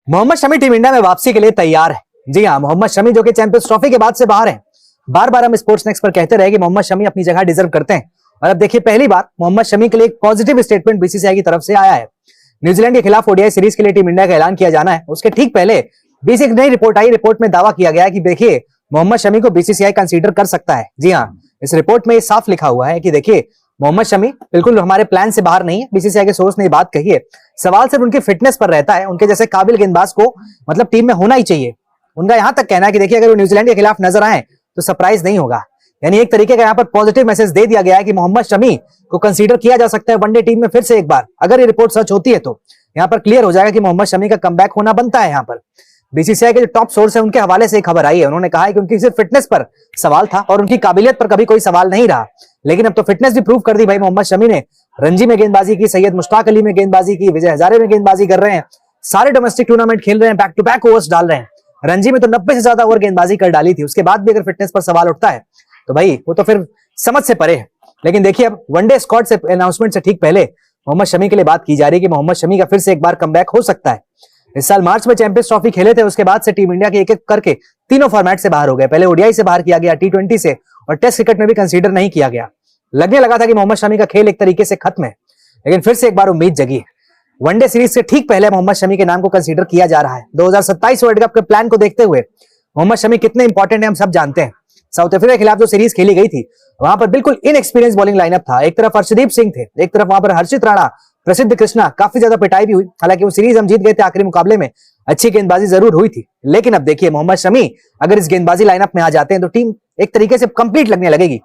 Mohammed Shami team India में वापसी के लिए तैयार है। जी हाँ, मोहम्मद शमी जो कि चैंपियंस ट्रॉफी के बाद से बाहर हैं। बार बार हम स्पोर्ट्स नेक्स्ट पर कहते रहे कि मोहम्मद शमी अपनी जगह डिजर्व करते हैं, और अब देखिए पहली बार मोहम्मद शमी के लिए एक पॉजिटिव स्टेटमेंट बीसीसीआई की तरफ से आया है। न्यूजीलैंड के खिलाफ ओडीआई सीरीज के लिए टीम इंडिया का ऐलान किया जाना है, उसके ठीक पहले बीसी एक नई रिपोर्ट आई। रिपोर्ट में दावा किया गया है कि देखिए मोहम्मद शमी को बीसीसीआई कंसीडर कर सकता है। जी हाँ, इस रिपोर्ट में साफ लिखा हुआ है कि देखिए मोहम्मद शमी बिल्कुल हमारे प्लान से बाहर नहीं है। बीसीसीआई के सोर्स ने ये बात कही है। सवाल सिर्फ उनकी फिटनेस पर रहता है। उनके जैसे काबिल गेंदबाज को मतलब टीम में होना ही चाहिए। उनका यहां तक कहना है कि देखिए अगर वो न्यूजीलैंड के खिलाफ नजर आए तो सरप्राइज नहीं होगा। यानी एक तरीके का यहाँ पर पॉजिटिव मैसेज दे दिया गया है कि मोहम्मद शमी को कंसीडर किया जा सकता है वनडे टीम में फिर से एक बार। अगर ये रिपोर्ट सच होती है तो यहाँ पर क्लियर हो जाएगा कि मोहम्मद शमी का कमबैक होना बनता है। यहाँ पर बीसीसीआई के जो टॉप सोर्स है उनके हवाले से एक खबर आई है। उन्होंने कहा है कि उनकी सिर्फ फिटनेस पर सवाल था और उनकी काबिलियत पर कभी कोई सवाल नहीं रहा, लेकिन अब तो फिटनेस भी प्रूव कर दी भाई। मोहम्मद शमी ने रणजी में गेंदबाजी की, सैयद मुश्ताक अली में गेंदबाजी की, विजय हजारे में गेंदबाजी कर रहे हैं, सारे डोमेस्टिक टूर्नामेंट खेल रहे हैं, बैक टू बैक ओवर्स डाल रहे हैं। रणजी में तो 90 से ज्यादा ओवर गेंदबाजी कर डाली थी। उसके बाद भी अगर फिटनेस पर सवाल उठता है तो भाई वो तो फिर समझ से परे है। लेकिन देखिए अब वनडे स्क्वाड से अनाउंसमेंट से ठीक पहले मोहम्मद शमी के लिए बात की जा रही है कि मोहम्मद शमी का फिर से एक बार कमबैक हो सकता है। इस साल मार्च में चैंपियंस ट्रॉफी खेले थे, उसके बाद से टीम इंडिया के एक एक करके तीनों फॉर्मेट से बाहर हो गए। पहले ओडीआई से बाहर किया गया, टी20 से, और टेस्ट क्रिकेट में भी कंसीडर नहीं किया गया। लगने लगा था कि मोहम्मद शमी का खेल एक तरीके से खत्म है, लेकिन फिर से एक बार उम्मीद जगी है। वनडे सीरीज से ठीक पहले मोहम्मद शमी के नाम को कंसीडर किया जा रहा है। 2027 वर्ल्ड कप के प्लान को देखते हुए मोहम्मद शमी कितने इंपॉर्टेंट है हम सब जानते हैं। साउथ अफ्रीका के खिलाफ जो सीरीज खेली गई थी वहां पर बिल्कुल इनएक्सपीरियंस बॉलिंग लाइनअप था। एक तरफ हर्षदीप सिंह थे, एक तरफ वहां पर हर्षित राणा, प्रसिद्ध कृष्णा, काफी ज्यादा पिटाई भी हुई। हालांकि वो सीरीज हम जीत गए थे, आखिरी मुकाबले में अच्छी गेंदबाजी जरूर हुई थी। लेकिन अब देखिए मोहम्मद शमी अगर इस गेंदबाजी लाइनअप में आ जाते हैं तो टीम एक तरीके से कंप्लीट लगने लगेगी।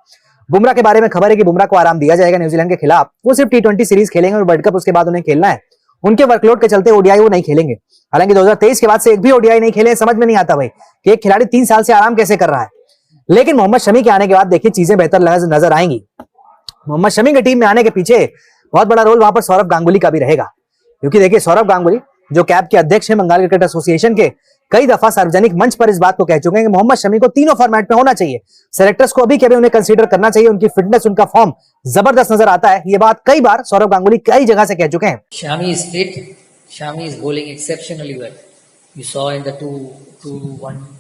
बुमराह के बारे में खबर है कि बुमराह को आराम दिया जाएगा न्यूजीलैंड के खिलाफ। वो सिर्फ टी20 सीरीज खेलेंगे और वर्ल्ड कप उसके बाद उन्हें खेलना है। उनके वर्कलोड के चलते ओडीआई वो नहीं खेलेंगे। हालांकि 2023 के बाद से एक भी ओडीआई नहीं खेले। समझ में नहीं आता भाई कि एक खिलाड़ी 3 साल से आराम कैसे कर रहा है। लेकिन मोहम्मद शमी के आने के बाद देखिए चीजें बेहतर नजर आएंगी। मोहम्मद शमी के टीम में आने के पीछे बहुत बड़ा रोल वहां पर सौरव गांगुली का भी रहेगा, क्योंकि देखिए सौरव गांगुली जो कैब के अध्यक्ष हैं बंगाल क्रिकेट एसोसिएशन के, कई दफा सार्वजनिक मंच पर इस बात को कह चुके हैं कि मोहम्मद शमी को तीनों फॉर्मेट में होना चाहिए। सेलेक्टर्स को अभी के अभी उन्हें कंसीडर करना चाहिए। उनकी फिटनेस, उनका फॉर्म जबरदस्त नजर आता है। ये बात कई बार सौरव गांगुली कई जगह से कह चुके हैं। Shami is fit. Shami is bowling exceptionally well. You saw in the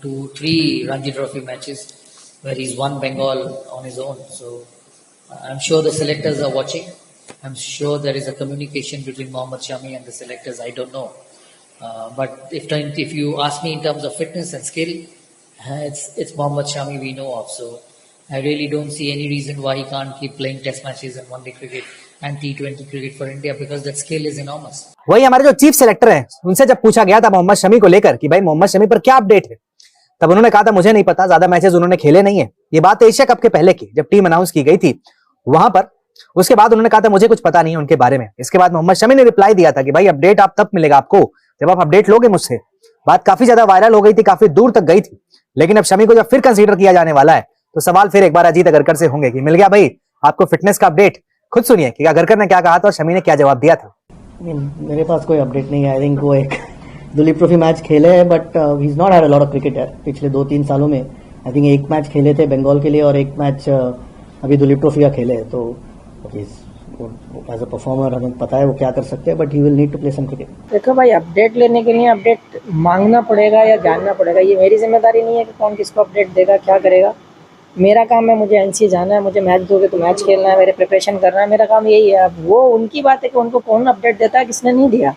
2-3 Ranji Trophy matches where he's won Bengal on his own. So I'm sure the selectors are watching. I'm sure there is a communication between Mohammad Shami and the selectors. I don't know. But if you ask me in terms of fitness and skill, it's Mohammad Shami we know of. So I really don't see any reason why he can't keep playing test matches and one-day cricket and T20 cricket for India, because that skill is enormous. वही हमारे जो chief selector हैं उनसे जब पूछा गया था मोहम्मद शमी को लेकर कि भाई मोहम्मद शमी पर क्या अपडेट है, तब उन्होंने कहा था मुझे नहीं पता, ज्यादा मैचेस उन्होंने खेले नहीं है। ये बात एशिया कप के पहले की, जब टीम अनाउंस की गई थी वहां पर। उसके बाद उन्होंने कहा था मुझे कुछ पता नहीं है उनके बारे में। इसके बाद मोहम्मद शमी ने रिप्लाई दिया था कि भाई अपडेट आप तब मिलेगा आपको जब आप अपडेट लोगे मुझसे। बात काफी ज्यादा वायरल हो गई थी, काफी दूर तक गई थी। लेकिन अब शमी को जब फिर कंसीडर किया जाने वाला है तो सवाल फिर एक बार अजीत अगरकर से होंगे कि मिल गया भाई आपको फिटनेस का अपडेट। खुद सुनिए कि अगरकर ने क्या कहा था और शमी ने क्या जवाब दिया था। मेरे पास कोई अपडेट नहीं है। आई थिंक वो एक दुलीप ट्रॉफी मैच खेले हैं, but he is not had a lot of cricket यार पिछले 2-3 सालों में। आई थिंक एक मैच खेले थे बंगाल के लिए और एक मैच अभी दुलीप ट्रॉफी का खेले हैं। तो एज अ परफॉर्मर हमें पता है वो क्या कर सकते हैं, but he will need to play some cricket. देखो भाई, अपडेट लेने के लिए अपडेट मांगना पड़ेगा या जानना पड़ेगा। ये मेरी जिम्मेदारी नहीं है कि कौन किसको अपडेट देगा, क्या करेगा। मेरा काम है, मुझे एनसी जाना है, मुझे मैच दोगे तो मैच खेलना है, मेरे प्रिपरेशन करना है, मेरा काम यही है। अब वो उनकी बात है कि उनको कौन अपडेट देता है, किसने नहीं दिया।